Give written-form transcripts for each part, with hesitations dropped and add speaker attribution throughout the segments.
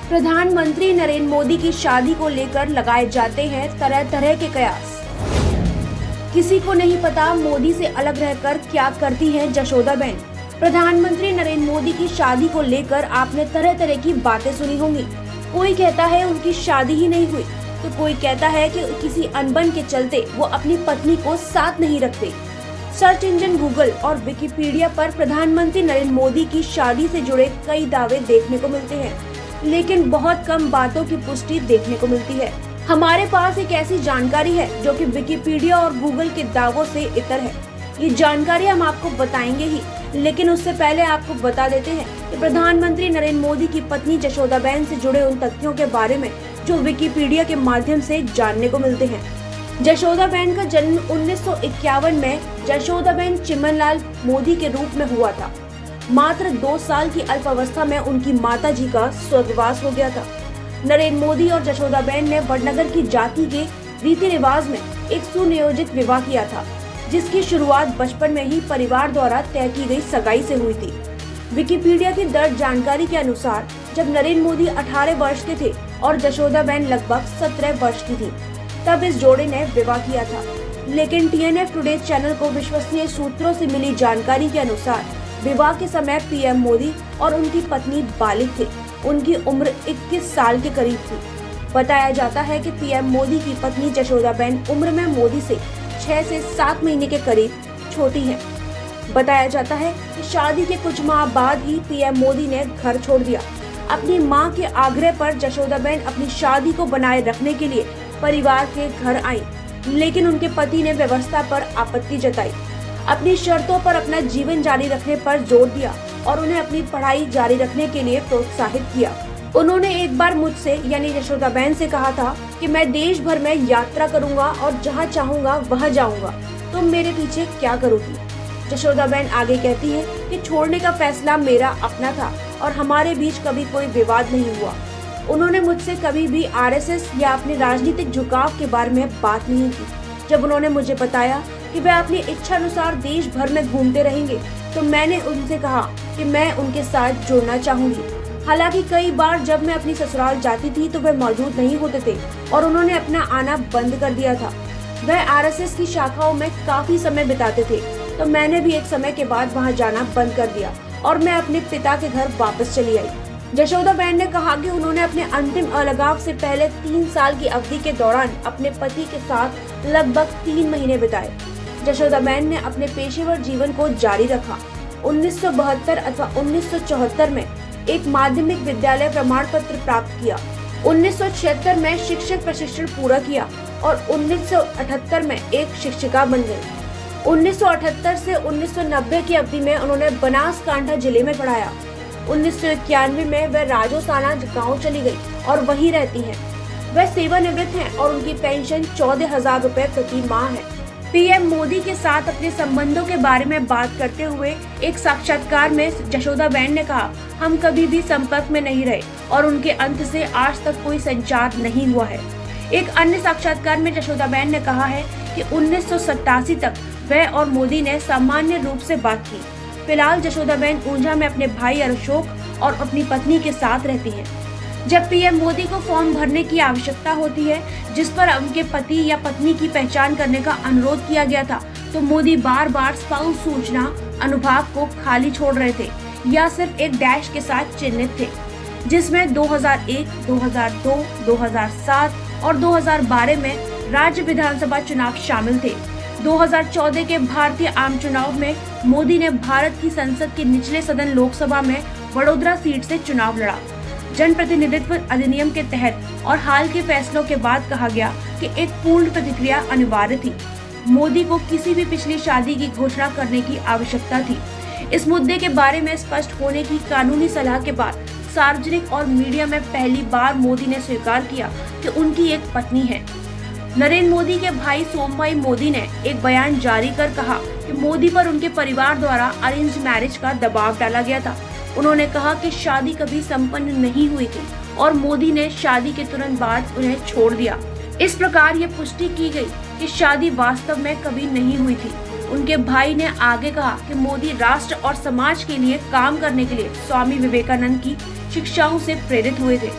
Speaker 1: प्रधानमंत्री नरेंद्र मोदी की शादी को लेकर लगाए जाते हैं तरह तरह के कयास। किसी को नहीं पता मोदी से अलग रहकर क्या करती हैं जशोदाबेन। प्रधानमंत्री नरेंद्र मोदी की शादी को लेकर आपने तरह तरह की बातें सुनी होंगी। कोई कहता है उनकी शादी ही नहीं हुई, तो कोई कहता है कि किसी अनबन के चलते वो अपनी पत्नी को साथ नहीं रखते। सर्च इंजन गूगल और विकिपीडिया पर प्रधानमंत्री नरेंद्र मोदी की शादी से जुड़े कई दावे देखने को मिलते हैं, लेकिन बहुत कम बातों की पुष्टि देखने को मिलती है। हमारे पास एक ऐसी जानकारी है जो कि विकिपीडिया और गूगल के दावों से इतर है। ये जानकारी हम आपको बताएंगे ही, लेकिन उससे पहले आपको बता देते हैं कि प्रधानमंत्री नरेंद्र मोदी की पत्नी जशोदाबेन से जुड़े उन तथ्यों के बारे में जो विकिपीडिया के माध्यम से जानने को मिलते हैं। जशोदाबेन का जन्म 1951 में जशोदाबेन चिमनलाल मोदी के रूप में हुआ था। मात्र 2 साल की अल्पावस्था में उनकी माताजी का स्वर्गवास हो गया था। नरेंद्र मोदी और जशोदाबेन ने वडनगर की जाति के रीति रिवाज में एक सुनियोजित विवाह किया था, जिसकी शुरुआत बचपन में ही परिवार द्वारा तय की गई सगाई से हुई थी। विकिपीडिया की दर्ज जानकारी के अनुसार जब नरेंद्र मोदी 18 वर्ष के थे और जशोदाबेन लगभग 17 वर्ष की थी, तब इस जोड़े ने विवाह किया था। लेकिन TNF टुडे चैनल को विश्वसनीय सूत्रों से मिली जानकारी के अनुसार विवाह के समय PM मोदी और उनकी पत्नी बालिग थे। उनकी उम्र 21 साल के करीब थी। बताया जाता है कि PM मोदी की पत्नी जशोदाबेन उम्र में मोदी से 6 से 7 महीने के करीब छोटी हैं। बताया जाता है कि शादी के कुछ माह बाद ही PM मोदी ने घर छोड़ दिया। अपनी मां के आग्रह पर जशोदाबेन अपनी शादी को बनाए रखने के लिए परिवार के घर आई, लेकिन उनके पति ने व्यवस्था पर आपत्ति जताई। अपनी शर्तों पर अपना जीवन जारी रखने पर जोर दिया और उन्हें अपनी पढ़ाई जारी रखने के लिए प्रोत्साहित किया। उन्होंने एक बार मुझसे यानी जशोदाबेन से कहा था कि मैं देश भर में यात्रा करूंगा और जहां चाहूंगा वहां जाऊंगा, तुम मेरे पीछे क्या करोगी। जशोदाबेन आगे कहती है कि छोड़ने का फैसला मेरा अपना था और हमारे बीच कभी कोई विवाद नहीं हुआ। उन्होंने मुझसे कभी भी RSS या अपने राजनीतिक झुकाव के बारे में बात नहीं की। जब उन्होंने मुझे बताया कि वे अपनी इच्छा अनुसार देश भर में घूमते रहेंगे, तो मैंने उनसे कहा कि मैं उनके साथ जुड़ना चाहूंगी। हालांकि कई बार जब मैं अपनी ससुराल जाती थी तो वे मौजूद नहीं होते थे और उन्होंने अपना आना बंद कर दिया था। वह RSS की शाखाओं में काफी समय बिताते थे, तो मैंने भी एक समय के बाद वहां जाना बंद कर दिया और मैं अपने पिता के घर वापस चली आई। जशोदाबेन ने कहा कि उन्होंने अपने अंतिम अलगाव से पहले 3 साल की अवधि के दौरान अपने पति के साथ लगभग 3 महीने बिताए। जशोदाबेन ने अपने पेशेवर जीवन को जारी रखा। 1972 अथवा 1974 में एक माध्यमिक विद्यालय प्रमाण पत्र प्राप्त किया। 1976 में शिक्षक प्रशिक्षण पूरा किया और 1978 में एक शिक्षिका बन गई। 1978 से 1990 की अवधि में उन्होंने बनासकांठा जिले में पढ़ाया। 1991 में वह राजोसाना गाँव चली गई और वहीं रहती हैं। वह सेवानिवृत्त हैं और उनकी पेंशन 14,000 रुपए प्रति माह है। PM मोदी के साथ अपने संबंधों के बारे में बात करते हुए एक साक्षात्कार में जशोदाबेन ने कहा, हम कभी भी संपर्क में नहीं रहे और उनके अंत से आज तक कोई संचार नहीं हुआ है। एक अन्य साक्षात्कार में जशोदाबेन ने कहा है कि 1987 तक वह और मोदी ने सामान्य रूप से बात की। फिलहाल जशोदाबेन ऊंझा में अपने भाई अशोक और अपनी पत्नी के साथ रहती हैं। जब PM मोदी को फॉर्म भरने की आवश्यकता होती है, जिस पर उनके पति या पत्नी की पहचान करने का अनुरोध किया गया था, तो मोदी बार बार स्पाउस सूचना अनुभाग को खाली छोड़ रहे थे या सिर्फ एक डैश के साथ चिन्हित थे, जिसमें 2001, 2002, 2007 और 2012 में राज्य विधानसभा चुनाव शामिल थे। 2014 के भारतीय आम चुनाव में मोदी ने भारत की संसद के निचले सदन लोकसभा में वडोदरा सीट से चुनाव लड़ा। जनप्रतिनिधित्व अधिनियम के तहत और हाल के फैसलों के बाद कहा गया कि एक पूर्ण प्रतिक्रिया अनिवार्य थी। मोदी को किसी भी पिछली शादी की घोषणा करने की आवश्यकता थी। इस मुद्दे के बारे में स्पष्ट होने की कानूनी सलाह के बाद सार्वजनिक और मीडिया में पहली बार मोदी ने स्वीकार किया कि उनकी एक पत्नी है। नरेंद्र मोदी के भाई सोमभाई मोदी ने एक बयान जारी कर कहा कि मोदी पर उनके परिवार द्वारा अरेंज मैरिज का दबाव डाला गया था। उन्होंने कहा कि शादी कभी संपन्न नहीं हुई थी और मोदी ने शादी के तुरंत बाद उन्हें छोड़ दिया। इस प्रकार ये पुष्टि की गई कि शादी वास्तव में कभी नहीं हुई थी। उनके भाई ने आगे कहा कि मोदी राष्ट्र और समाज के लिए काम करने के लिए स्वामी विवेकानंद की शिक्षाओं से प्रेरित हुए थे।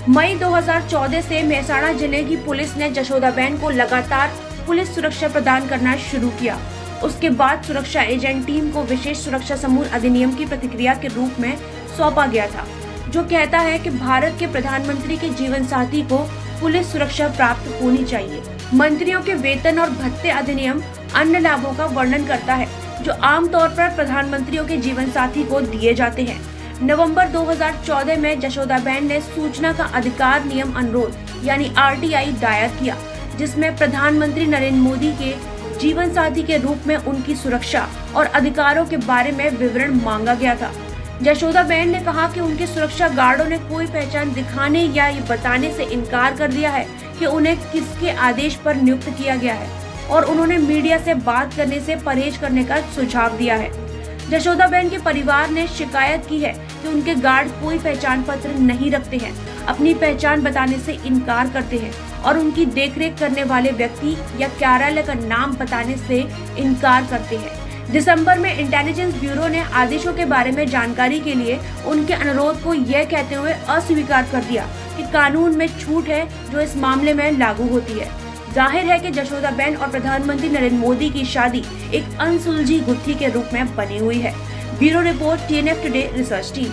Speaker 1: मई 2014 से मेहसाणा जिले की पुलिस ने जशोदाबेन को लगातार पुलिस सुरक्षा प्रदान करना शुरू किया। उसके बाद सुरक्षा एजेंट टीम को विशेष सुरक्षा समूह अधिनियम की प्रतिक्रिया के रूप में सौंपा गया था, जो कहता है कि भारत के प्रधानमंत्री के जीवन साथी को पुलिस सुरक्षा प्राप्त होनी चाहिए। मंत्रियों के वेतन और भत्ते अधिनियम अन्य लाभों का वर्णन करता है जो आमतौर पर प्रधानमंत्रियों के जीवन साथी को दिए जाते हैं। नवंबर 2014 में जशोदाबेन ने सूचना का अधिकार नियम अनुरोध यानी RTI दायर किया, जिसमें प्रधानमंत्री नरेंद्र मोदी के जीवन साथी के रूप में उनकी सुरक्षा और अधिकारों के बारे में विवरण मांगा गया था। जशोदाबेन ने कहा कि उनके सुरक्षा गार्डों ने कोई पहचान दिखाने या ये बताने से इनकार कर दिया है कि उन्हें किसके आदेश पर नियुक्त किया गया है, और उन्होंने मीडिया से बात करने से परहेज करने का सुझाव दिया है। जशोदाबेन के परिवार ने शिकायत की है कि उनके गार्ड कोई पहचान पत्र नहीं रखते हैं, अपनी पहचान बताने से इनकार करते हैं और उनकी देखरेख करने वाले व्यक्ति या कार्यालय का नाम बताने से इनकार करते हैं। दिसंबर में इंटेलिजेंस ब्यूरो ने आदेशों के बारे में जानकारी के लिए उनके अनुरोध को यह कहते हुए अस्वीकार कर दिया कि कानून में छूट है जो इस मामले में लागू होती है। जाहिर है कि जशोदाबेन और प्रधानमंत्री नरेंद्र मोदी की शादी एक अनसुलझी गुत्थी के रूप में बनी हुई है। Bureau report TNF today research team.